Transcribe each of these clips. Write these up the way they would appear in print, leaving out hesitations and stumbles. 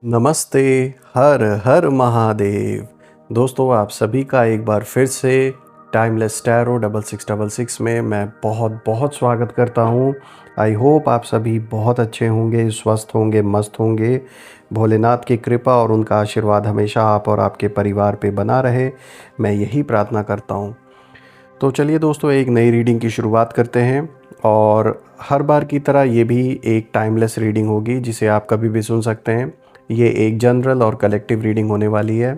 नमस्ते। हर हर महादेव। दोस्तों, आप सभी का एक बार फिर से टाइमलेस टैरो 6666 में मैं बहुत बहुत स्वागत करता हूं। आई होप आप सभी बहुत अच्छे होंगे, स्वस्थ होंगे, मस्त होंगे। भोलेनाथ की कृपा और उनका आशीर्वाद हमेशा आप और आपके परिवार पे बना रहे, मैं यही प्रार्थना करता हूं। तो चलिए दोस्तों, एक नई रीडिंग की शुरुआत करते हैं। और हर बार की तरह ये भी एक टाइमलेस रीडिंग होगी जिसे आप कभी भी सुन सकते हैं। ये एक जनरल और कलेक्टिव रीडिंग होने वाली है।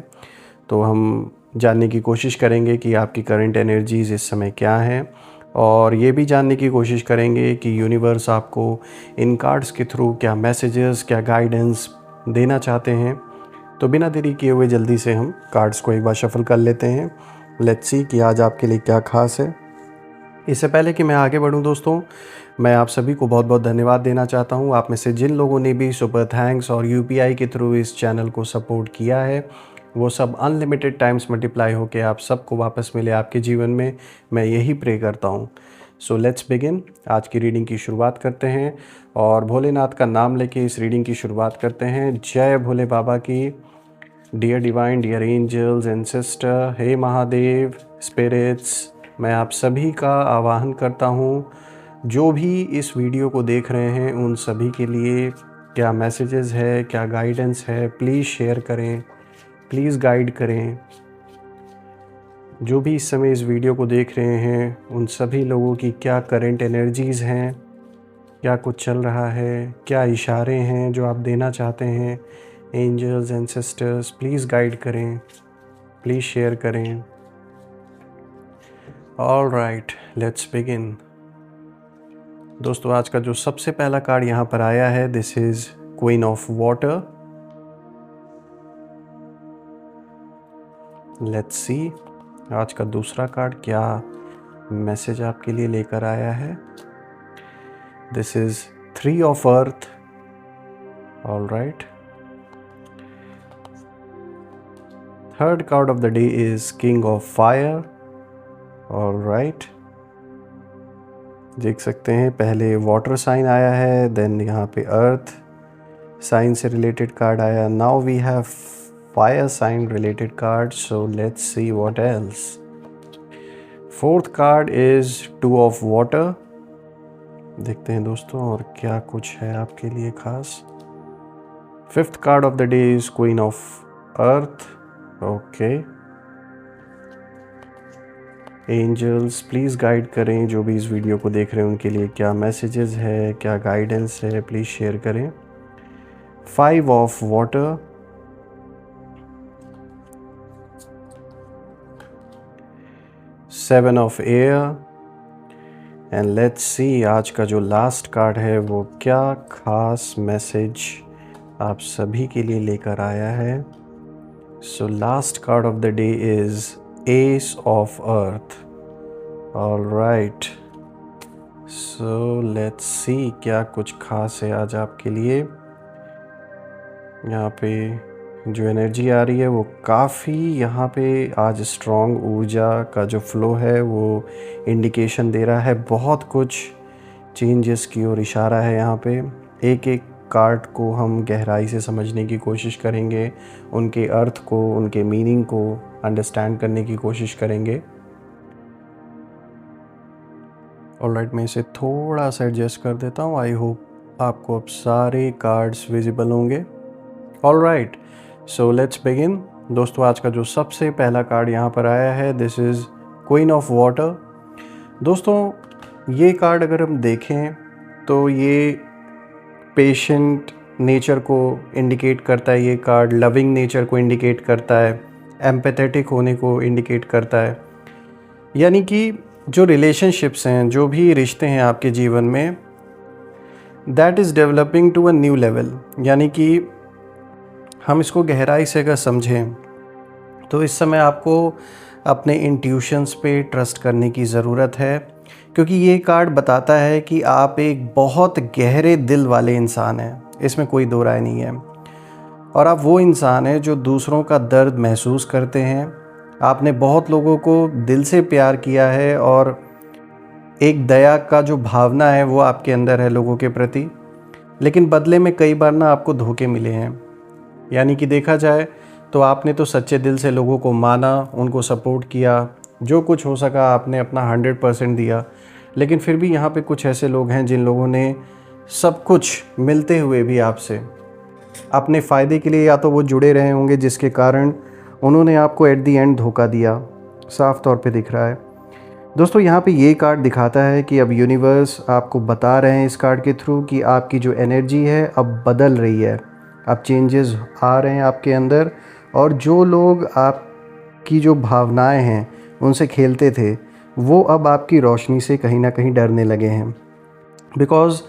तो हम जानने की कोशिश करेंगे कि आपकी करंट एनर्जीज़ इस समय क्या हैं, और ये भी जानने की कोशिश करेंगे कि यूनिवर्स आपको इन कार्ड्स के थ्रू क्या मैसेजेस, क्या गाइडेंस देना चाहते हैं। तो बिना देरी किए हुए जल्दी से हम कार्ड्स को एक बार शफल कर लेते हैं। लेट्स सी कि आज आपके लिए क्या खास है। इससे पहले कि मैं आगे बढ़ूं दोस्तों, मैं आप सभी को बहुत बहुत धन्यवाद देना चाहता हूं। आप में से जिन लोगों ने भी सुपर थैंक्स और यूपीआई के थ्रू इस चैनल को सपोर्ट किया है, वो सब अनलिमिटेड टाइम्स मल्टीप्लाई होकर आप सबको वापस मिले आपके जीवन में, मैं यही प्रे करता हूं। So let's begin. आज की रीडिंग की शुरुआत करते हैं और भोलेनाथ का नाम लेके इस रीडिंग की शुरुआत करते हैं। जय भोले बाबा की। Dear divine, dear angels, ancestor, हे महादेव, स्पिरिट्स, मैं आप सभी का आवाहन करता हूँ। जो भी इस वीडियो को देख रहे हैं उन सभी के लिए क्या मैसेजेस है, क्या गाइडेंस है, प्लीज़ शेयर करें, प्लीज़ गाइड करें। जो भी इस समय इस वीडियो को देख रहे हैं उन सभी लोगों की क्या करंट एनर्जीज़ हैं, क्या कुछ चल रहा है, क्या इशारे हैं जो आप देना चाहते हैं। एंजल्स, एंसेस्टर्स, प्लीज़ गाइड करें, प्लीज़ शेयर करें। All right, let's begin. दोस्तों, आज का जो सबसे पहला कार्ड यहाँ पर आया है, this is queen of water. Let's see आज का दूसरा कार्ड क्या मैसेज आपके लिए लेकर आया है। This is three of earth. All right, third card of the day is king of fire. All right, देख सकते हैं पहले वाटर साइन आया है, देन यहाँ पे अर्थ साइन से रिलेटेड कार्ड आया। Now we have fire sign related card. So let's see what else. Fourth card is two of water. देखते हैं दोस्तों और क्या कुछ है आपके लिए खास। Fifth card of the day is queen of earth. Okay, angels please guide करें जो भी इस वीडियो को देख रहे हैं उनके लिए क्या मैसेजेस है, क्या गाइडेंस है, प्लीज़ शेयर करें। Five of water, seven of air, and let's see आज का जो लास्ट कार्ड है वो क्या खास मैसेज आप सभी के लिए लेकर आया है। So last card of the day is S of earth. All right, so let's सी क्या कुछ खास है आज आपके लिए। यहाँ पे जो एनर्जी आ रही है वो काफ़ी यहाँ पे आज स्ट्रॉन्ग ऊर्जा का जो फ्लो है वो इंडिकेशन दे रहा है। बहुत कुछ चेंजेस की ओर इशारा है। यहाँ पे एक एक कार्ड को हम गहराई से समझने की कोशिश करेंगे, उनके अर्थ को, उनके मीनिंग को अंडरस्टैंड करने की कोशिश करेंगे। ऑलराइट, मैं इसे थोड़ा सा एडजस्ट कर देता हूँ। आई होप आपको अब सारे कार्ड्स विजिबल होंगे। Alright, so let's begin. दोस्तों, आज का जो सबसे पहला कार्ड यहाँ पर आया है, this is queen of water. दोस्तों, ये कार्ड अगर हम देखें तो ये पेशेंट नेचर को इंडिकेट करता है। ये कार्ड लविंग नेचर को इंडिकेट करता है, एम्पैथेटिक होने को इंडिकेट करता है। यानी कि जो रिलेशनशिप्स हैं, जो भी रिश्ते हैं आपके जीवन में, that is developing to a new level. यानी कि हम इसको गहराई से अगर समझें तो इस समय आपको अपने इंट्यूशंस पे ट्रस्ट करने की ज़रूरत है, क्योंकि ये कार्ड बताता है कि आप एक बहुत गहरे दिल वाले इंसान हैं, इसमें कोई दो राय नहीं है। और आप वो इंसान हैं जो दूसरों का दर्द महसूस करते हैं। आपने बहुत लोगों को दिल से प्यार किया है और एक दया का जो भावना है वो आपके अंदर है लोगों के प्रति, लेकिन बदले में कई बार ना आपको धोखे मिले हैं। यानी कि देखा जाए तो आपने तो सच्चे दिल से लोगों को माना, उनको सपोर्ट किया, जो कुछ हो सका आपने अपना 100% दिया। लेकिन फिर भी यहाँ पे कुछ ऐसे लोग हैं जिन लोगों ने सब कुछ मिलते हुए भी आपसे अपने फ़ायदे के लिए या तो वो जुड़े रहे होंगे, जिसके कारण उन्होंने आपको एट द एंड धोखा दिया, साफ तौर पे दिख रहा है। दोस्तों यहाँ पे ये कार्ड दिखाता है कि अब यूनिवर्स आपको बता रहे हैं इस कार्ड के थ्रू कि आपकी जो एनर्जी है अब बदल रही है, अब चेंजेस आ रहे हैं आपके अंदर। और जो लोग आपकी जो भावनाएं हैं उनसे खेलते थे, वो अब आपकी रोशनी से कहीं ना कहीं डरने लगे हैं। बिकॉज़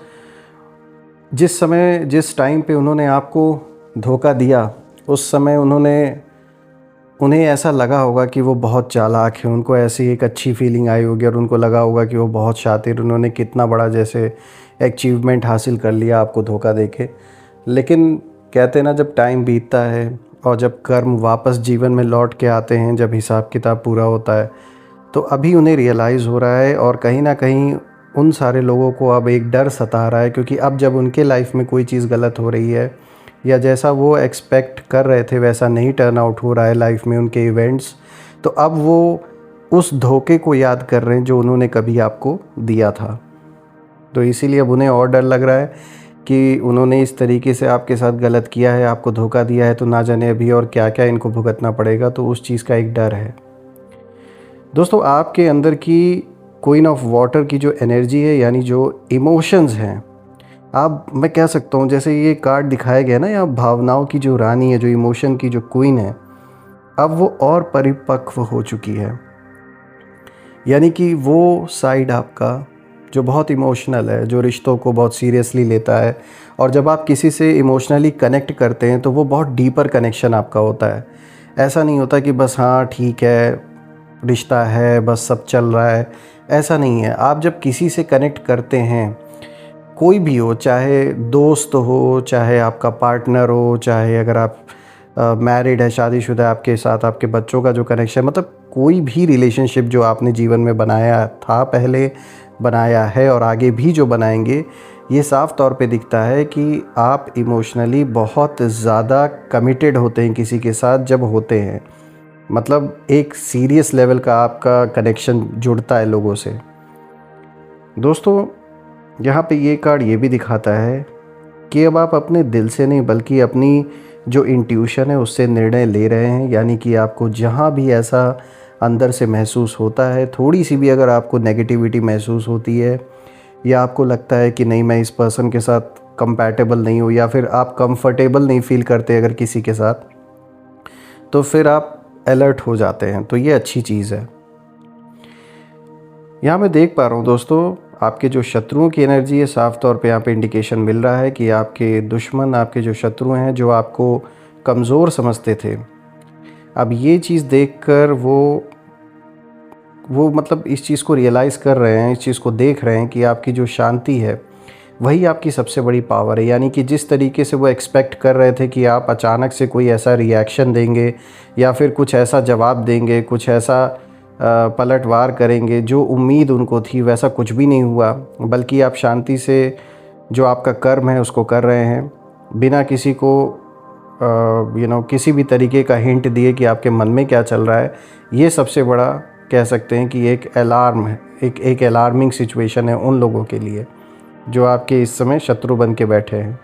जिस समय जिस टाइम पे उन्होंने आपको धोखा दिया, उस समय उन्हें ऐसा लगा होगा कि वो बहुत चालाक है, उनको ऐसी एक अच्छी फीलिंग आई होगी और उनको लगा होगा कि वो बहुत शातिर, उन्होंने कितना बड़ा जैसे अचीवमेंट हासिल कर लिया आपको धोखा देके। लेकिन कहते हैं ना, जब टाइम बीतता है और जब कर्म वापस जीवन में लौट के आते हैं, जब हिसाब किताब पूरा होता है, तो अभी उन्हें रियलाइज़ हो रहा है और कहीं ना कहीं उन सारे लोगों को अब एक डर सता रहा है। क्योंकि अब जब उनके लाइफ में कोई चीज़ गलत हो रही है या जैसा वो एक्सपेक्ट कर रहे थे वैसा नहीं टर्न आउट हो रहा है लाइफ में उनके इवेंट्स, तो अब वो उस धोखे को याद कर रहे हैं जो उन्होंने कभी आपको दिया था। तो इसीलिए अब उन्हें और डर लग रहा है कि उन्होंने इस तरीके से आपके साथ गलत किया है, आपको धोखा दिया है, तो ना जाने अभी और क्या क्या इनको भुगतना पड़ेगा। तो उस चीज़ का एक डर है। दोस्तों आपके अंदर की क्वीन ऑफ वाटर की जो एनर्जी है, यानी जो इमोशंस हैं, आप मैं कह सकता हूँ जैसे ये कार्ड दिखाया गया ना, यहाँ भावनाओं की जो रानी है, जो इमोशन की जो क्वीन है, अब वो और परिपक्व हो चुकी है। यानी कि वो साइड आपका जो बहुत इमोशनल है, जो रिश्तों को बहुत सीरियसली लेता है, और जब आप किसी से इमोशनली कनेक्ट करते हैं तो वो बहुत डीपर कनेक्शन आपका होता है। ऐसा नहीं होता कि बस हाँ ठीक है, रिश्ता है, बस सब चल रहा है, ऐसा नहीं है। आप जब किसी से कनेक्ट करते हैं, कोई भी हो, चाहे दोस्त हो, चाहे आपका पार्टनर हो, चाहे अगर आप मैरिड है, शादीशुदा, आपके साथ आपके बच्चों का जो कनेक्शन, मतलब कोई भी रिलेशनशिप जो आपने जीवन में बनाया था, पहले बनाया है और आगे भी जो बनाएंगे, ये साफ़ तौर पे दिखता है कि आप इमोशनली बहुत ज़्यादा कमिटेड होते हैं किसी के साथ जब होते हैं। मतलब एक सीरियस लेवल का आपका कनेक्शन जुड़ता है लोगों से। दोस्तों यहाँ पे ये कार्ड ये भी दिखाता है कि अब आप अपने दिल से नहीं बल्कि अपनी जो इंट्यूशन है उससे निर्णय ले रहे हैं। यानी कि आपको जहाँ भी ऐसा अंदर से महसूस होता है, थोड़ी सी भी अगर आपको नेगेटिविटी महसूस होती है या आपको लगता है कि नहीं मैं इस पर्सन के साथ कंपैटिबल नहीं हूँ, या फिर आप कंफर्टेबल नहीं फील करते अगर किसी के साथ, तो फिर आप अलर्ट हो जाते हैं। तो ये अच्छी चीज़ है। यहाँ मैं देख पा रहा हूँ दोस्तों, आपके जो शत्रुओं की एनर्जी है, साफ़ तौर पे यहाँ पे इंडिकेशन मिल रहा है कि आपके दुश्मन, आपके जो शत्रु हैं, जो आपको कमज़ोर समझते थे, अब ये चीज़ देखकर वो मतलब इस चीज़ को रियलाइज़ कर रहे हैं, इस चीज़ को देख रहे हैं कि आपकी जो शांति है वही आपकी सबसे बड़ी पावर है। यानी कि जिस तरीके से वो एक्सपेक्ट कर रहे थे कि आप अचानक से कोई ऐसा रिएक्शन देंगे या फिर कुछ ऐसा जवाब देंगे, कुछ ऐसा पलटवार करेंगे, जो उम्मीद उनको थी वैसा कुछ भी नहीं हुआ। बल्कि आप शांति से जो आपका कर्म है उसको कर रहे हैं, बिना किसी को किसी भी तरीके का हिंट दिए कि आपके मन में क्या चल रहा है। ये सबसे बड़ा कह सकते हैं कि एक अलार्म है, एक अलार्मिंग सिचुएशन है उन लोगों के लिए जो आपके इस समय शत्रु बन के बैठे हैं।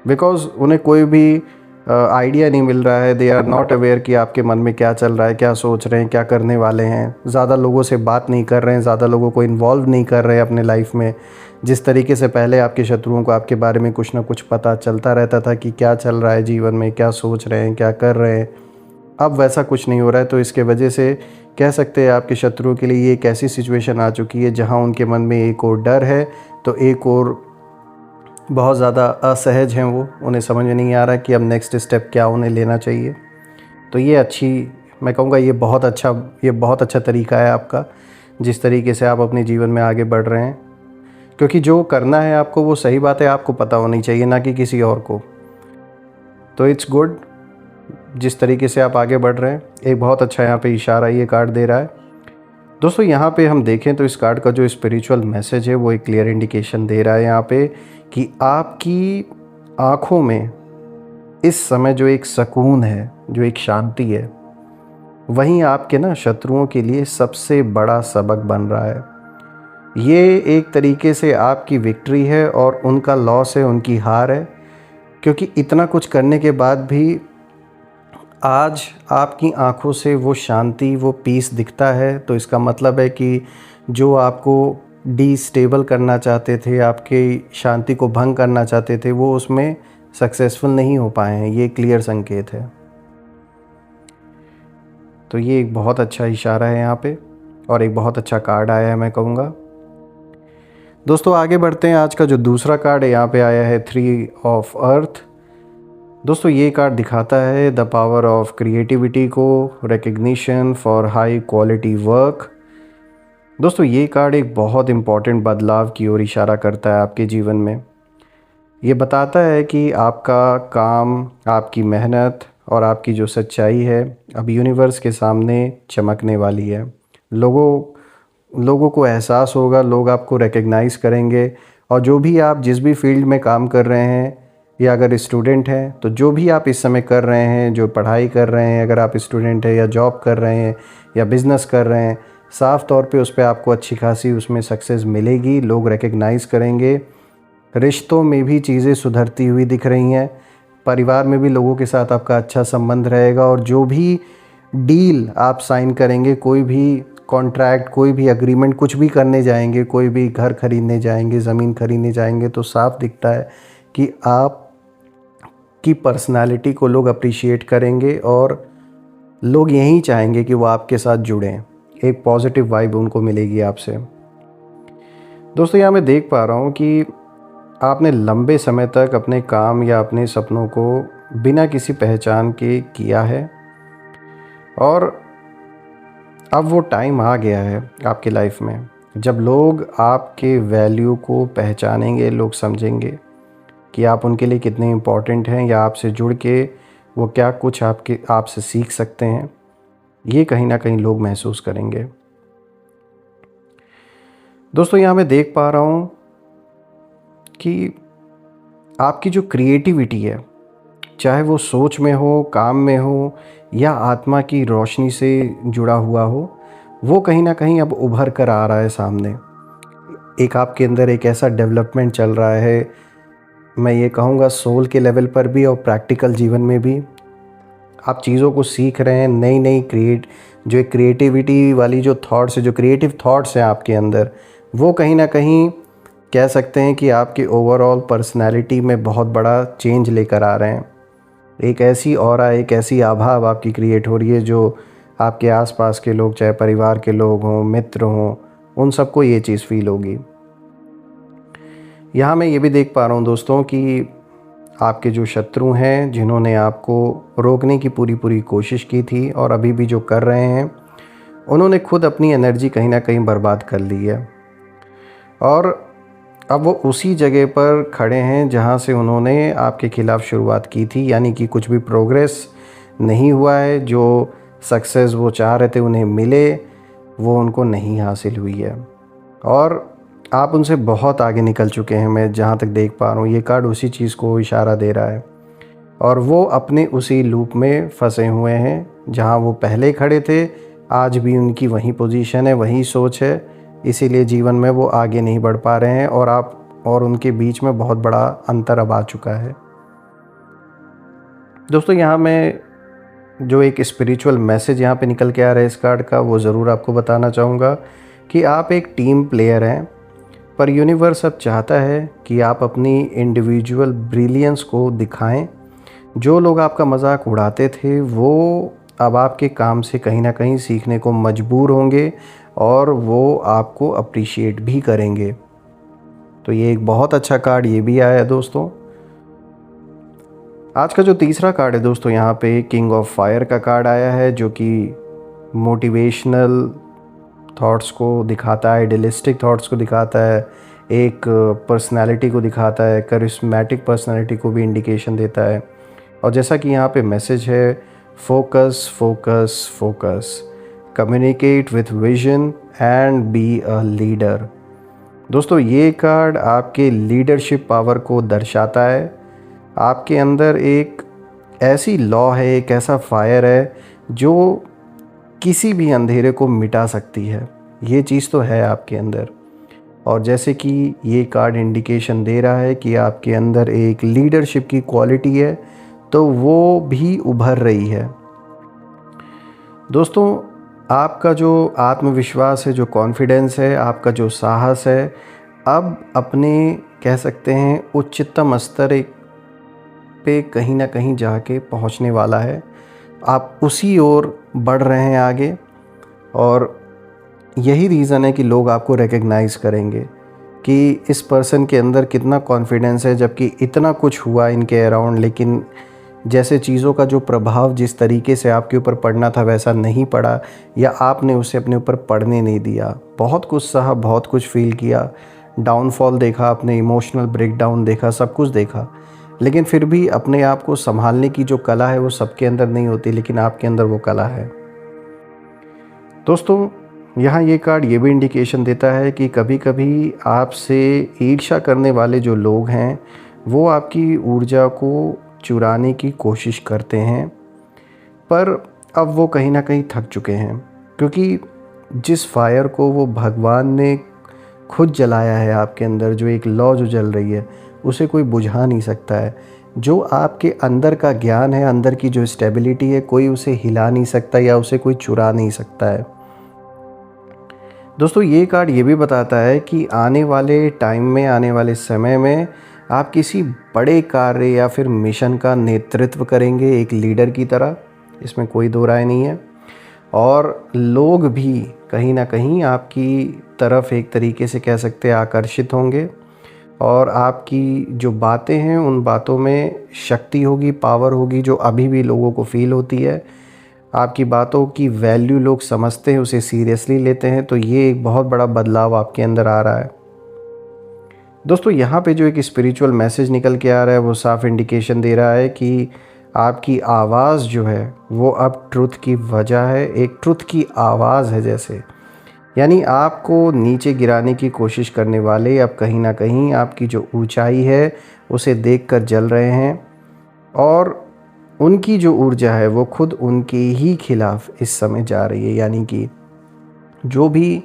बिकॉज़ उन्हें कोई भी आइडिया नहीं मिल रहा है, दे आर नॉट अवेयर कि आपके मन में क्या चल रहा है, क्या सोच रहे हैं, क्या करने वाले हैं। ज़्यादा लोगों से बात नहीं कर रहे हैं, ज़्यादा लोगों को इन्वॉल्व नहीं कर रहे हैं अपने लाइफ में। जिस तरीके से पहले आपके शत्रुओं को आपके बारे में कुछ ना कुछ पता चलता रहता था कि क्या चल रहा है जीवन में, क्या सोच रहे हैं, क्या कर रहे हैं, अब वैसा कुछ नहीं हो रहा है। तो इसके वजह से कह सकते हैं आपके शत्रुओं के लिए ये एक ऐसी सिचुएशन आ चुकी है जहाँ उनके मन में एक और डर है, तो एक और बहुत ज़्यादा असहज हैं वो, उन्हें समझ में नहीं आ रहा है कि अब नेक्स्ट स्टेप क्या उन्हें लेना चाहिए। तो ये मैं कहूँगा ये बहुत अच्छा तरीका है आपका, जिस तरीके से आप अपने जीवन में आगे बढ़ रहे हैं। क्योंकि जो करना है आपको वो सही बात है, आपको पता होनी चाहिए, ना कि किसी और को। तो इट्स गुड जिस तरीके से आप आगे बढ़ रहे हैं। एक बहुत अच्छा यहाँ पे इशारा ये कार्ड दे रहा है। दोस्तों यहाँ पे हम देखें तो इस कार्ड का जो स्पिरिचुअल मैसेज है वो एक क्लियर इंडिकेशन दे रहा है यहाँ पे कि आपकी आँखों में इस समय जो एक सुकून है, जो एक शांति है, वहीं आपके ना शत्रुओं के लिए सबसे बड़ा सबक बन रहा है। ये एक तरीके से आपकी विक्ट्री है और उनका लॉस है, उनकी हार है। क्योंकि इतना कुछ करने के बाद भी आज आपकी आँखों से वो शांति, वो पीस दिखता है, तो इसका मतलब है कि जो आपको डिस्टेबल करना चाहते थे, आपकी शांति को भंग करना चाहते थे, वो उसमें सक्सेसफुल नहीं हो पाए हैं। ये क्लियर संकेत है। तो ये एक बहुत अच्छा इशारा है यहाँ पे, और एक बहुत अच्छा कार्ड आया है, मैं कहूँगा। दोस्तों आगे बढ़ते हैं। आज का जो दूसरा कार्ड है यहाँ पे आया है 3 ऑफ अर्थ। दोस्तों ये कार्ड दिखाता है द पावर ऑफ क्रिएटिविटी को, recognition for high quality work. दोस्तों ये कार्ड एक बहुत इम्पॉर्टेंट बदलाव की ओर इशारा करता है आपके जीवन में। ये बताता है कि आपका काम, आपकी मेहनत और आपकी जो सच्चाई है अब यूनिवर्स के सामने चमकने वाली है। लोगों को एहसास होगा, लोग आपको रिकग्नाइज़ करेंगे। और जो भी आप जिस भी फील्ड में काम कर रहे हैं, या अगर स्टूडेंट हैं तो जो भी आप इस समय कर रहे हैं, जो पढ़ाई कर रहे हैं, अगर आप स्टूडेंट हैं या जॉब कर रहे हैं या बिज़नेस कर रहे हैं, साफ़ तौर पे उस पे आपको अच्छी खासी उसमें सक्सेस मिलेगी। लोग रिकग्नाइज़ करेंगे। रिश्तों में भी चीज़ें सुधरती हुई दिख रही हैं। परिवार में भी लोगों के साथ आपका अच्छा संबंध रहेगा। और जो भी डील आप साइन करेंगे, कोई भी कॉन्ट्रैक्ट, कोई भी एग्रीमेंट, कुछ भी करने जाएंगे, कोई भी घर खरीदने जाएंगे, ज़मीन खरीदने जाएंगे, तो साफ दिखता है कि आपकी पर्सनालिटी को लोग अप्रिशिएट करेंगे और लोग यही चाहेंगे कि वो आपके साथ जुड़ें। एक पॉजिटिव वाइब उनको मिलेगी आपसे। दोस्तों यहाँ मैं देख पा रहा हूँ कि आपने लंबे समय तक अपने काम या अपने सपनों को बिना किसी पहचान के किया है, और अब वो टाइम आ गया है आपकी लाइफ में जब लोग आपके वैल्यू को पहचानेंगे। लोग समझेंगे कि आप उनके लिए कितने इम्पोर्टेंट हैं, या आपसे जुड़ के वो क्या कुछ आपसे सीख सकते हैं। ये कहीं ना कहीं लोग महसूस करेंगे। दोस्तों यहाँ मैं देख पा रहा हूँ कि आपकी जो क्रिएटिविटी है, चाहे वो सोच में हो, काम में हो, या आत्मा की रोशनी से जुड़ा हुआ हो, वो कहीं ना कहीं अब उभर कर आ रहा है सामने। एक आपके अंदर एक ऐसा डेवलपमेंट चल रहा है, मैं ये कहूँगा सोल के लेवल पर भी और प्रैक्टिकल जीवन में भी। आप चीज़ों को सीख रहे हैं, नई नई जो एक क्रिएटिविटी वाली जो थॉट्स है, जो क्रिएटिव थॉट्स हैं आपके अंदर, वो कहीं ना कहीं कह सकते हैं कि आपकी ओवरऑल पर्सनैलिटी में बहुत बड़ा चेंज लेकर आ रहे हैं। एक ऐसी ऑरा, एक ऐसी आभा अब आपकी क्रिएट हो रही है जो आपके आसपास के लोग, चाहे परिवार के लोग हों, मित्र हों, उन सबको ये चीज़ फील होगी। यहाँ मैं ये भी देख पा रहा हूँ दोस्तों कि आपके जो शत्रु हैं, जिन्होंने आपको रोकने की पूरी कोशिश की थी और अभी भी जो कर रहे हैं, उन्होंने खुद अपनी एनर्जी कहीं ना कहीं बर्बाद कर ली है। और अब वो उसी जगह पर खड़े हैं जहाँ से उन्होंने आपके ख़िलाफ़ शुरुआत की थी। यानी कि कुछ भी प्रोग्रेस नहीं हुआ है। जो सक्सेस वो चाह रहे थे उन्हें मिले, वो उनको नहीं हासिल हुई है। और आप उनसे बहुत आगे निकल चुके हैं। मैं जहाँ तक देख पा रहा हूँ, ये कार्ड उसी चीज़ को इशारा दे रहा है। और वो अपने उसी लूप में फंसे हुए हैं जहाँ वो पहले खड़े थे। आज भी उनकी वही पोजीशन है, वही सोच है, इसीलिए जीवन में वो आगे नहीं बढ़ पा रहे हैं। और आप और उनके बीच में बहुत बड़ा अंतर अब आ चुका है। दोस्तों यहाँ मैं जो एक स्पिरिचुअल मैसेज यहाँ पे निकल के आ रहा है इस कार्ड का, वो ज़रूर आपको बताना चाहूँगा कि आप एक टीम प्लेयर हैं, पर यूनिवर्स अब चाहता है कि आप अपनी इंडिविजुअल ब्रिलियंस को दिखाएं। जो लोग आपका मजाक उड़ाते थे, वो अब आपके काम से कहीं ना कहीं सीखने को मजबूर होंगे और वो आपको अप्रिशिएट भी करेंगे। तो ये एक बहुत अच्छा कार्ड ये भी आया है दोस्तों। आज का जो तीसरा कार्ड है दोस्तों, यहाँ पे किंग ऑफ फायर का कार्ड आया है, जो कि मोटिवेशनल थॉट्स को दिखाता है, आइडियलिस्टिक थॉट्स को दिखाता है, एक पर्सनालिटी को दिखाता है, करिस्मेटिक पर्सनालिटी को भी इंडिकेशन देता है। और जैसा कि यहाँ पे मैसेज है, focus focus focus, communicate with vision and be a leader. दोस्तों ये कार्ड आपके लीडरशिप पावर को दर्शाता है। आपके अंदर एक ऐसी लॉ है, एक ऐसा फायर है जो किसी भी अंधेरे को मिटा सकती है। ये चीज़ तो है आपके अंदर। और जैसे कि ये कार्ड इंडिकेशन दे रहा है कि आपके अंदर एक लीडरशिप की क्वालिटी है, तो वो भी उभर रही है। दोस्तों, आपका जो आत्मविश्वास है, जो कॉन्फिडेंस है, आपका जो साहस है, अब अपने कह सकते हैं उच्चतम स्तर एक पे कहीं ना कहीं जाके पहुंचने वाला है। आप उसी ओर बढ़ रहे हैं आगे, और यही रीज़न है कि लोग आपको रिकग्नाइज़ करेंगे कि इस पर्सन के अंदर कितना कॉन्फिडेंस है, जबकि इतना कुछ हुआ इनके अराउंड, लेकिन जैसे चीज़ों का जो प्रभाव जिस तरीके से आपके ऊपर पड़ना था वैसा नहीं पड़ा, या आपने उसे अपने ऊपर पड़ने नहीं दिया। बहुत कुछ सहा, बहुत कुछ फील किया, डाउनफॉल देखा, अपने इमोशनल ब्रेकडाउन देखा, सब कुछ देखा, लेकिन फिर भी अपने आप को संभालने की जो कला है वो सबके अंदर नहीं होती, लेकिन आपके अंदर वो कला है। दोस्तों, यहाँ ये कार्ड ये भी इंडिकेशन देता है कि कभी कभी आपसे ईर्ष्या करने वाले जो लोग हैं वो आपकी ऊर्जा को चुराने की कोशिश करते हैं, पर अब वो कहीं ना कहीं थक चुके हैं, क्योंकि जिस फायर को वो भगवान ने खुद जलाया है आपके अंदर, जो एक लौ जो जल रही है, उसे कोई बुझा नहीं सकता है। जो आपके अंदर का ज्ञान है, अंदर की जो स्टेबिलिटी है, कोई उसे हिला नहीं सकता या उसे कोई चुरा नहीं सकता है। दोस्तों, ये कार्ड ये भी बताता है कि आने वाले टाइम में, आने वाले समय में आप किसी बड़े कार्य या फिर मिशन का नेतृत्व करेंगे एक लीडर की तरह, इसमें कोई दो राय नहीं है। और लोग भी कहीं ना कहीं आपकी तरफ एक तरीके से कह सकते हैं आकर्षित होंगे, और आपकी जो बातें हैं उन बातों में शक्ति होगी, पावर होगी, जो अभी भी लोगों को फील होती है। आपकी बातों की वैल्यू लोग समझते हैं, उसे सीरियसली लेते हैं। तो ये एक बहुत बड़ा बदलाव आपके अंदर आ रहा है। दोस्तों, यहाँ पे जो एक स्पिरिचुअल मैसेज निकल के आ रहा है वो साफ इंडिकेशन दे रहा है कि आपकी आवाज़ जो है वो अब ट्रुथ की वजह है, एक ट्रुथ की आवाज़ है जैसे। यानी आपको नीचे गिराने की कोशिश करने वाले अब कहीं ना कहीं आपकी जो ऊंचाई है उसे देखकर जल रहे हैं, और उनकी जो ऊर्जा है वो खुद उनके ही खिलाफ इस समय जा रही है। यानी कि जो भी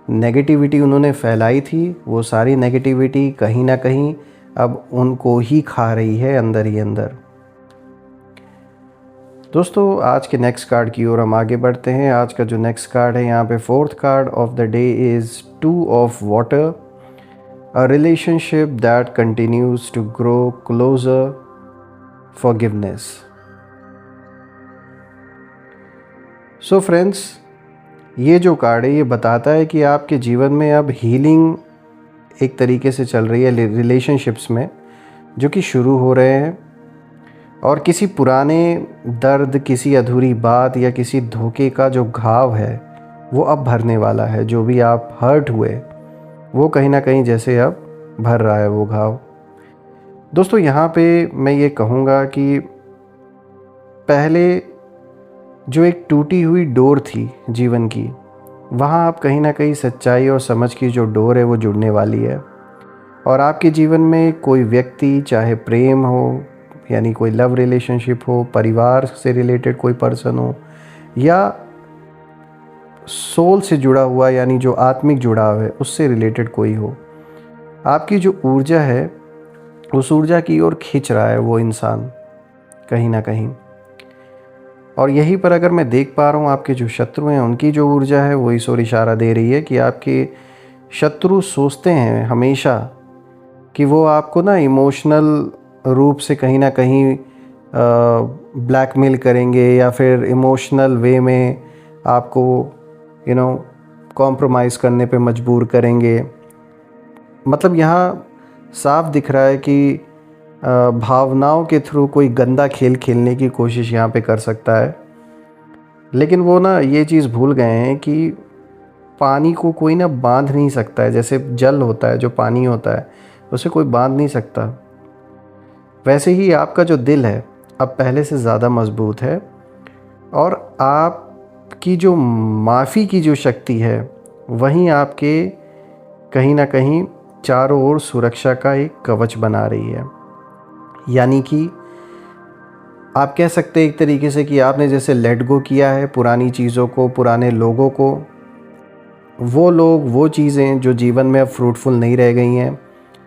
नेगेटिविटी उन्होंने फैलाई थी, वो सारी नेगेटिविटी कहीं ना कहीं अब उनको ही खा रही है अंदर ही अंदर। दोस्तों, आज के नेक्स्ट कार्ड की ओर हम आगे बढ़ते हैं। आज का जो नेक्स्ट कार्ड है, यहाँ पे fourth card of the day is 2 of water, a relationship that continues to grow closer, forgiveness. So friends, ये जो कार्ड है ये बताता है कि आपके जीवन में अब हीलिंग एक तरीके से चल रही है रिलेशनशिप्स में, जो कि शुरू हो रहे हैं, और किसी पुराने दर्द, किसी अधूरी बात या किसी धोखे का जो घाव है वो अब भरने वाला है। जो भी आप हर्ट हुए वो कहीं ना कहीं जैसे अब भर रहा है वो घाव। दोस्तों, यहाँ पे मैं ये कहूँगा कि पहले जो एक टूटी हुई डोर थी जीवन की, वहाँ आप कहीं ना कहीं सच्चाई और समझ की जो डोर है वो जुड़ने वाली है। और आपके जीवन में कोई व्यक्ति, चाहे प्रेम हो, यानी कोई लव रिलेशनशिप हो, परिवार से रिलेटेड कोई पर्सन हो, या सोल से जुड़ा हुआ यानी जो आत्मिक जुड़ाव है उससे रिलेटेड कोई हो, आपकी जो ऊर्जा है उस ऊर्जा की ओर खींच रहा है वो इंसान कहीं ना कहीं। और यहीं पर अगर मैं देख पा रहा हूँ आपके जो शत्रु हैं उनकी जो ऊर्जा है वो इस ओर इशारा दे रही है कि आपके शत्रु सोचते हैं हमेशा कि वो आपको ना इमोशनल रूप से कहीं ना कहीं ब्लैकमेल करेंगे, या फिर इमोशनल वे में आपको कॉम्प्रोमाइज़ करने पे मजबूर करेंगे। मतलब यहाँ साफ दिख रहा है कि भावनाओं के थ्रू कोई गंदा खेल खेलने की कोशिश यहाँ पे कर सकता है, लेकिन वो ना ये चीज़ भूल गए हैं कि पानी को कोई ना बांध नहीं सकता है। जैसे जल होता है, जो पानी होता है, उसे कोई बांध नहीं सकता। वैसे ही आपका जो दिल है अब पहले से ज़्यादा मजबूत है, और आपकी जो माफ़ी की जो शक्ति है वहीं आपके कहीं ना कहीं चारों ओर सुरक्षा का एक कवच बना रही है। यानी कि आप कह सकते हैं एक तरीके से कि आपने जैसे लेट गो किया है पुरानी चीज़ों को, पुराने लोगों को, वो लोग, वो चीज़ें जो जीवन में अब फ्रूटफुल नहीं रह गई हैं,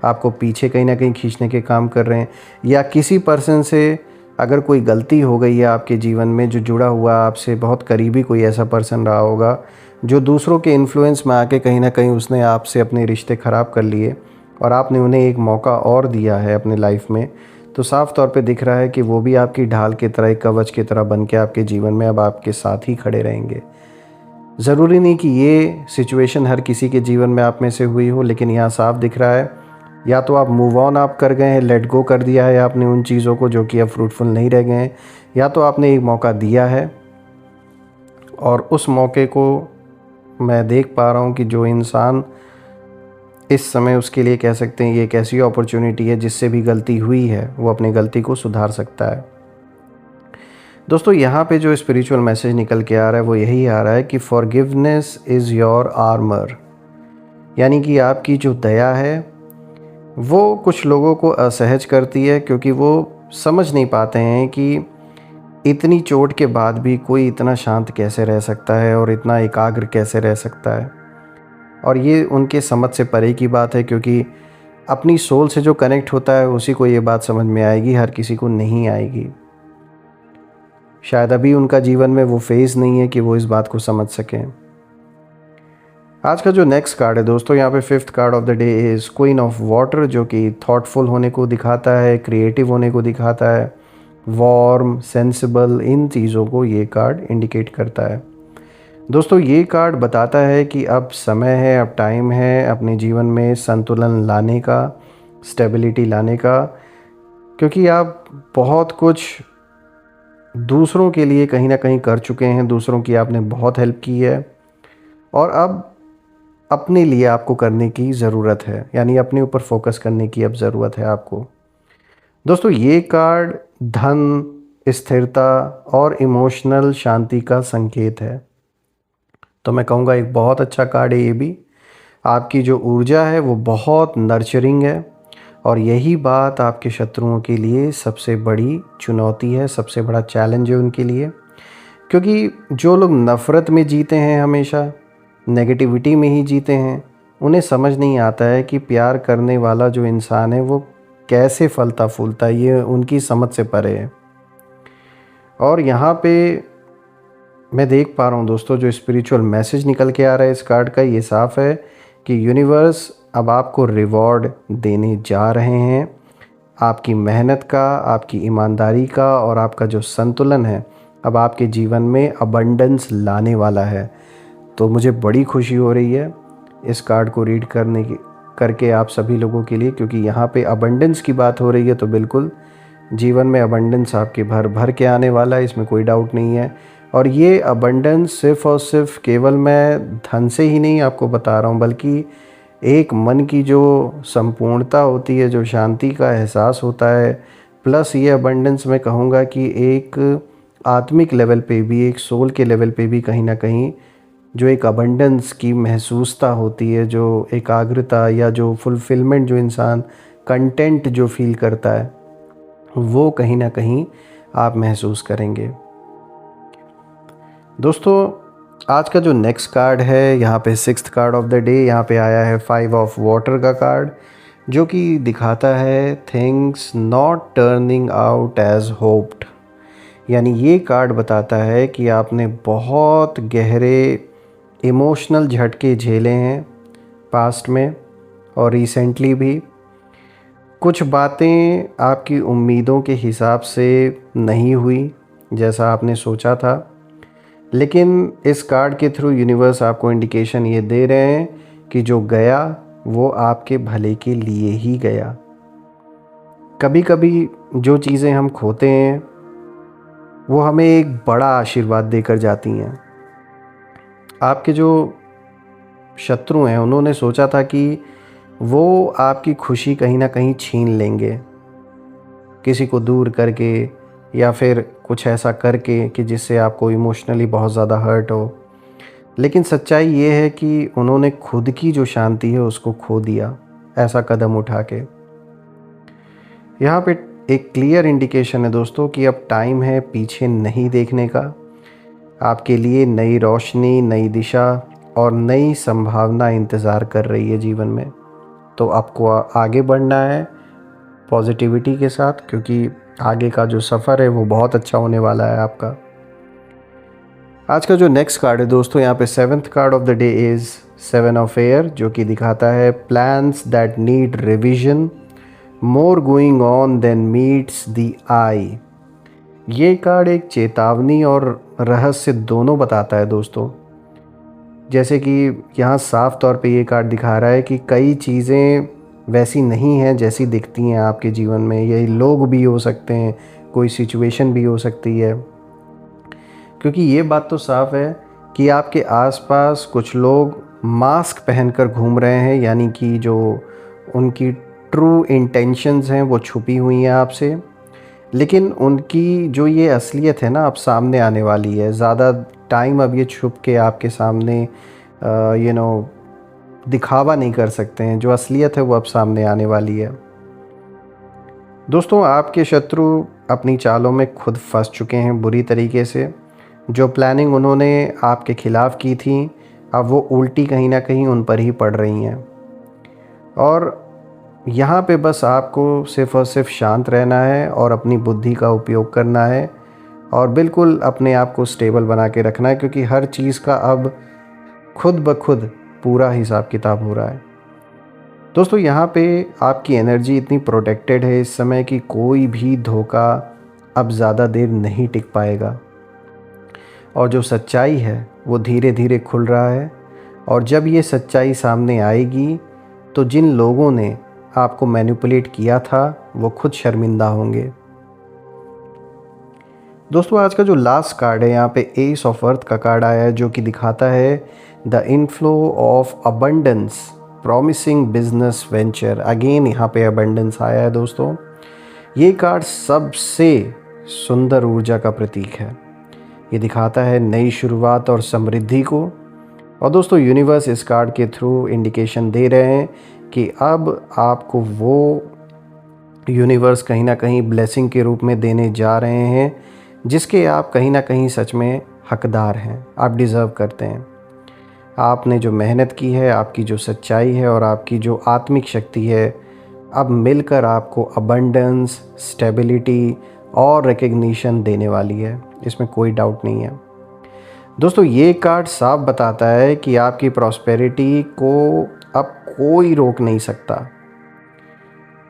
आपको पीछे कहीं ना कहीं खींचने के काम कर रहे हैं। या किसी पर्सन से अगर कोई गलती हो गई है आपके जीवन में, जो जुड़ा हुआ आपसे बहुत करीबी कोई ऐसा पर्सन रहा होगा जो दूसरों के इन्फ्लुएंस में आके कहीं ना कहीं उसने आपसे अपने रिश्ते ख़राब कर लिए और आपने उन्हें एक मौका और दिया है अपने लाइफ में, तो साफ़ तौर पे दिख रहा है कि वो भी आपकी ढाल की तरह, एक कवच की तरह बन के आपके जीवन में अब आपके साथ ही खड़े रहेंगे। ज़रूरी नहीं कि ये सिचुएशन हर किसी के जीवन में आप में से हुई हो, लेकिन यहाँ साफ दिख रहा है या तो आप मूव ऑन आप कर गए हैं, लेट गो कर दिया है आपने उन चीज़ों को जो कि अब फ्रूटफुल नहीं रह गए हैं, या तो आपने एक मौका दिया है और उस मौके को मैं देख पा रहा हूँ कि जो इंसान इस समय, उसके लिए कह सकते हैं ये एक ऐसी अपॉर्चुनिटी है जिससे भी गलती हुई है वो अपनी गलती को सुधार सकता है। दोस्तों यहाँ पे जो स्पिरिचुअल मैसेज निकल के आ रहा है वो यही आ रहा है कि फॉरगिवनेस इज़ योर आर्मर, यानी कि आपकी जो दया है वो कुछ लोगों को असहज करती है, क्योंकि वो समझ नहीं पाते हैं कि इतनी चोट के बाद भी कोई इतना शांत कैसे रह सकता है और इतना एकाग्र कैसे रह सकता है। और ये उनके समझ से परे की बात है, क्योंकि अपनी सोल से जो कनेक्ट होता है उसी को ये बात समझ में आएगी, हर किसी को नहीं आएगी। शायद अभी उनका जीवन में वो फेज़ नहीं है कि वो इस बात को समझ सकें। आज का जो नेक्स्ट कार्ड है दोस्तों, यहाँ पे 5th card of the day is queen of water, जो कि थॉटफुल होने को दिखाता है, क्रिएटिव होने को दिखाता है, वार्म, सेंसिबल, इन चीज़ों को ये कार्ड इंडिकेट करता है। दोस्तों ये कार्ड बताता है कि अब समय है, अब टाइम है अपने जीवन में संतुलन लाने का, स्टेबिलिटी लाने का, क्योंकि आप बहुत कुछ दूसरों के लिए कहीं ना कहीं कर चुके हैं, दूसरों की आपने बहुत हेल्प की है और अब अपने लिए आपको करने की ज़रूरत है, यानी अपने ऊपर फोकस करने की अब ज़रूरत है आपको। दोस्तों ये कार्ड धन, स्थिरता और इमोशनल शांति का संकेत है, तो मैं कहूँगा एक बहुत अच्छा कार्ड है ये भी। आपकी जो ऊर्जा है वो बहुत नर्चरिंग है और यही बात आपके शत्रुओं के लिए सबसे बड़ी चुनौती है, सबसे बड़ा चैलेंज है उनके लिए, क्योंकि जो लोग नफ़रत में जीते हैं, हमेशा नेगेटिविटी में ही जीते हैं, उन्हें समझ नहीं आता है कि प्यार करने वाला जो इंसान है वो कैसे फलता फूलता है, ये उनकी समझ से परे है। और यहाँ पे मैं देख पा रहा हूँ दोस्तों, जो स्पिरिचुअल मैसेज निकल के आ रहा है इस कार्ड का, ये साफ़ है कि यूनिवर्स अब आपको रिवॉर्ड देने जा रहे हैं। आपकी मेहनत का, आपकी ईमानदारी का और आपका जो संतुलन है अब आपके जीवन में अबंडेंस लाने वाला है। तो मुझे बड़ी खुशी हो रही है इस कार्ड को रीड करके आप सभी लोगों के लिए, क्योंकि यहाँ पे अबंडेंस की बात हो रही है, तो बिल्कुल जीवन में अबंडेंस आपके भर भर के आने वाला है, इसमें कोई डाउट नहीं है। और ये अबंडेंस सिर्फ़ और सिर्फ केवल मैं धन से ही नहीं आपको बता रहा हूँ, बल्कि एक मन की जो संपूर्णता होती है, जो शांति का एहसास होता है, प्लस ये अबंडेंस मैं कहूँगा कि एक आत्मिक लेवल पे भी, एक सोल के लेवल पे भी कहीं ना कहीं जो एक अबंडेंस की महसूसता होती है, जो एकाग्रता या जो फुलफिलमेंट, जो इंसान कंटेंट जो फील करता है, वो कहीं ना कहीं आप महसूस करेंगे। दोस्तों आज का जो नेक्स्ट कार्ड है, यहाँ पे 6th card of the day, यहाँ पे आया है 5 ऑफ वाटर का कार्ड, जो कि दिखाता है things not turning out as hoped. यानी ये कार्ड बताता है कि आपने बहुत गहरे इमोशनल झटके झेले हैं पास्ट में और रिसेंटली भी। कुछ बातें आपकी उम्मीदों के हिसाब से नहीं हुई जैसा आपने सोचा था, लेकिन इस कार्ड के थ्रू यूनिवर्स आपको इंडिकेशन ये दे रहे हैं कि जो गया वो आपके भले के लिए ही गया। कभी कभी जो चीज़ें हम खोते हैं वो हमें एक बड़ा आशीर्वाद देकर जाती हैं। आपके जो शत्रु हैं उन्होंने सोचा था कि वो आपकी खुशी कहीं ना कहीं छीन लेंगे, किसी को दूर करके या फिर कुछ ऐसा करके कि जिससे आपको इमोशनली बहुत ज़्यादा हर्ट हो। लेकिन सच्चाई ये है कि उन्होंने खुद की जो शांति है उसको खो दिया ऐसा कदम उठा के। यहाँ पे एक क्लियर इंडिकेशन है दोस्तों कि अब टाइम है पीछे नहीं देखने का। आपके लिए नई रोशनी, नई दिशा और नई संभावना इंतज़ार कर रही है जीवन में। तो आपको आगे बढ़ना है पॉजिटिविटी के साथ, क्योंकि आगे का जो सफ़र है वो बहुत अच्छा होने वाला है आपका। आज का जो नेक्स्ट कार्ड है दोस्तों, यहाँ पे 7th card of the day is 7 of air, जो कि दिखाता है plans that need revision, more going on than meets the eye. ये कार्ड एक चेतावनी और रहस्य दोनों बताता है दोस्तों। जैसे कि यहाँ साफ तौर पे ये कार्ड दिखा रहा है कि कई चीज़ें वैसी नहीं हैं जैसी दिखती हैं आपके जीवन में। ये लोग भी हो सकते हैं, कोई सिचुएशन भी हो सकती है, क्योंकि ये बात तो साफ है कि आपके आसपास कुछ लोग मास्क पहनकर घूम रहे हैं, यानी कि जो उनकी ट्रू इंटेंशंस हैं वो छुपी हुई हैं आपसे। लेकिन उनकी जो ये असलियत है ना, अब सामने आने वाली है। ज़्यादा टाइम अब ये छुप के आपके सामने दिखावा नहीं कर सकते हैं। जो असलियत है वो अब सामने आने वाली है दोस्तों। आपके शत्रु अपनी चालों में खुद फंस चुके हैं बुरी तरीके से। जो प्लानिंग उन्होंने आपके ख़िलाफ़ की थी, अब वो उल्टी कहीं ना कहीं उन पर ही पड़ रही हैं। और यहाँ पे बस आपको सिर्फ़ और सिर्फ शांत रहना है और अपनी बुद्धि का उपयोग करना है और बिल्कुल अपने आप को स्टेबल बना के रखना है, क्योंकि हर चीज़ का अब खुद ब खुद पूरा हिसाब किताब हो रहा है दोस्तों। यहाँ पे आपकी एनर्जी इतनी प्रोटेक्टेड है इस समय कि कोई भी धोखा अब ज़्यादा देर नहीं टिक पाएगा। और जो सच्चाई है वो धीरे धीरे खुल रहा है, और जब ये सच्चाई सामने आएगी तो जिन लोगों ने आपको मैनिपुलेट किया था वो खुद शर्मिंदा होंगे दोस्तों। आज का जो लास्ट कार्ड है, यहाँ पे एस ऑफ अर्थ का कार्ड आया है, जो कि दिखाता है the inflow of abundance promising business venture. Again यहाँ पे अबंडेंस आया है दोस्तों। ये कार्ड सबसे सुंदर ऊर्जा का प्रतीक है। ये दिखाता है नई शुरुआत और समृद्धि को। और दोस्तों यूनिवर्स इस कार्ड के थ्रू इंडिकेशन दे रहे हैं कि अब आपको वो यूनिवर्स कहीं ना कहीं ब्लेसिंग के रूप में देने जा रहे हैं, जिसके आप कहीं ना कहीं सच में हकदार हैं। आप डिज़र्व करते हैं। आपने जो मेहनत की है, आपकी जो सच्चाई है और आपकी जो आत्मिक शक्ति है, अब मिलकर आपको अबंडेंस, स्टेबिलिटी और रिकग्निशन देने वाली है। इसमें कोई डाउट नहीं है दोस्तों। ये कार्ड साफ बताता है कि आपकी प्रॉस्पेरिटी को अब कोई रोक नहीं सकता।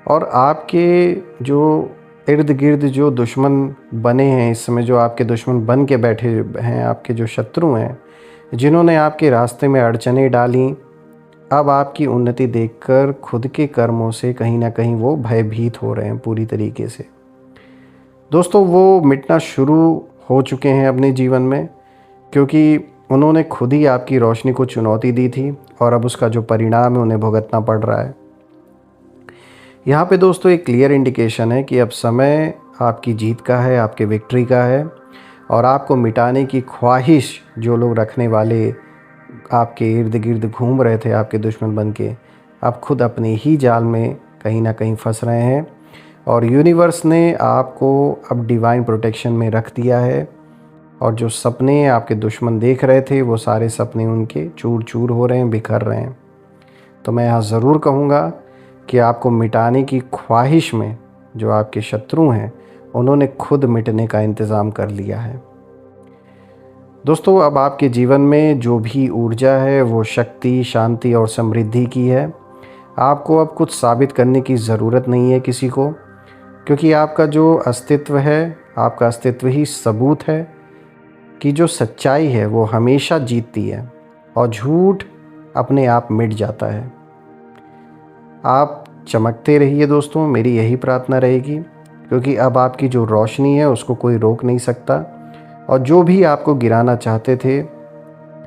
और आपके जो इर्द गिर्द जो दुश्मन बने हैं इस समय, जो आपके दुश्मन बन के बैठे हैं, आपके जो शत्रु हैं, जिन्होंने आपके रास्ते में अड़चनें डाली, अब आपकी उन्नति देखकर खुद के कर्मों से कहीं ना कहीं वो भयभीत हो रहे हैं पूरी तरीके से दोस्तों। वो मिटना शुरू हो चुके हैं अपने जीवन में, क्योंकि उन्होंने खुद ही आपकी रोशनी को चुनौती दी थी और अब उसका जो परिणाम है उन्हें भुगतना पड़ रहा है। यहाँ पे दोस्तों एक क्लियर इंडिकेशन है कि अब समय आपकी जीत का है, आपके विक्ट्री का है। और आपको मिटाने की ख्वाहिश जो लोग रखने वाले आपके इर्द गिर्द घूम रहे थे, आपके दुश्मन बन के, आप खुद अपने ही जाल में कहीं ना कहीं फंस रहे हैं। और यूनिवर्स ने आपको अब डिवाइन प्रोटेक्शन में रख दिया है। और जो सपने आपके दुश्मन देख रहे थे, वो सारे सपने उनके चूर चूर हो रहे हैं, बिखर रहे हैं। तो मैं यहाँ ज़रूर कहूँगा कि आपको मिटाने की ख्वाहिश में जो आपके शत्रु हैं, उन्होंने खुद मिटने का इंतज़ाम कर लिया है दोस्तों। अब आपके जीवन में जो भी ऊर्जा है वो शक्ति, शांति और समृद्धि की है। आपको अब कुछ साबित करने की ज़रूरत नहीं है किसी को, क्योंकि आपका जो अस्तित्व है, आपका अस्तित्व ही सबूत है कि जो सच्चाई है वो हमेशा जीतती है और झूठ अपने आप मिट जाता है। आप चमकते रहिए दोस्तों, मेरी यही प्रार्थना रहेगी, क्योंकि अब आपकी जो रोशनी है उसको कोई रोक नहीं सकता। और जो भी आपको गिराना चाहते थे,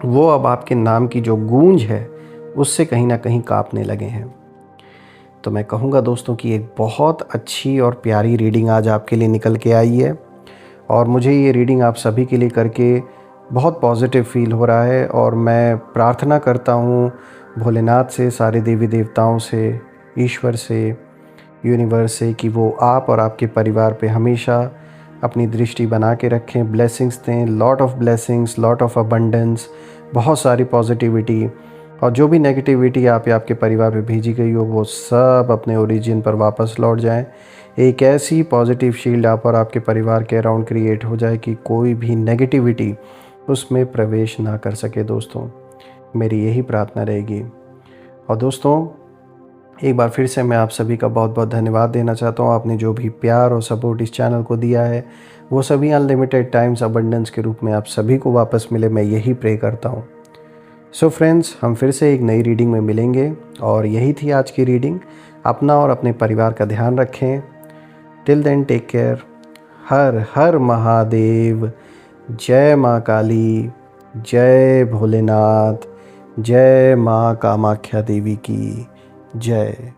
वो अब आपके नाम की जो गूंज है उससे कहीं ना कहीं कांपने लगे हैं। तो मैं कहूँगा दोस्तों कि एक बहुत अच्छी और प्यारी रीडिंग आज आपके लिए निकल के आई है। और मुझे ये रीडिंग आप सभी के लिए करके बहुत पॉजिटिव फील हो रहा है। और मैं प्रार्थना करता हूँ भोलेनाथ से, सारे देवी देवताओं से, ईश्वर से, यूनिवर्स से कि वो आप और आपके परिवार पे हमेशा अपनी दृष्टि बना के रखें, ब्लेसिंग्स दें, lot of blessings, lot of abundance, बहुत सारी पॉजिटिविटी, और जो भी नेगेटिविटी आप या आपके परिवार पे भेजी गई हो वो सब अपने ओरिजिन पर वापस लौट जाएं। एक ऐसी पॉजिटिव शील्ड आप और आपके परिवार के अराउंड क्रिएट हो जाए कि कोई भी नेगेटिविटी उसमें प्रवेश ना कर सके। दोस्तों, मेरी यही प्रार्थना रहेगी। और दोस्तों, एक बार फिर से मैं आप सभी का बहुत बहुत धन्यवाद देना चाहता हूँ। आपने जो भी प्यार और सपोर्ट इस चैनल को दिया है वो सभी अनलिमिटेड टाइम्स अबंडेंस के रूप में आप सभी को वापस मिले, मैं यही प्रे करता हूँ। सो फ्रेंड्स, हम फिर से एक नई रीडिंग में मिलेंगे और यही थी आज की रीडिंग। अपना और अपने परिवार का ध्यान रखें। Till then, take care. Har Har Mahadev. जय माँ काली, जय भोलेनाथ, जय माँ कामाख्या देवी की जय।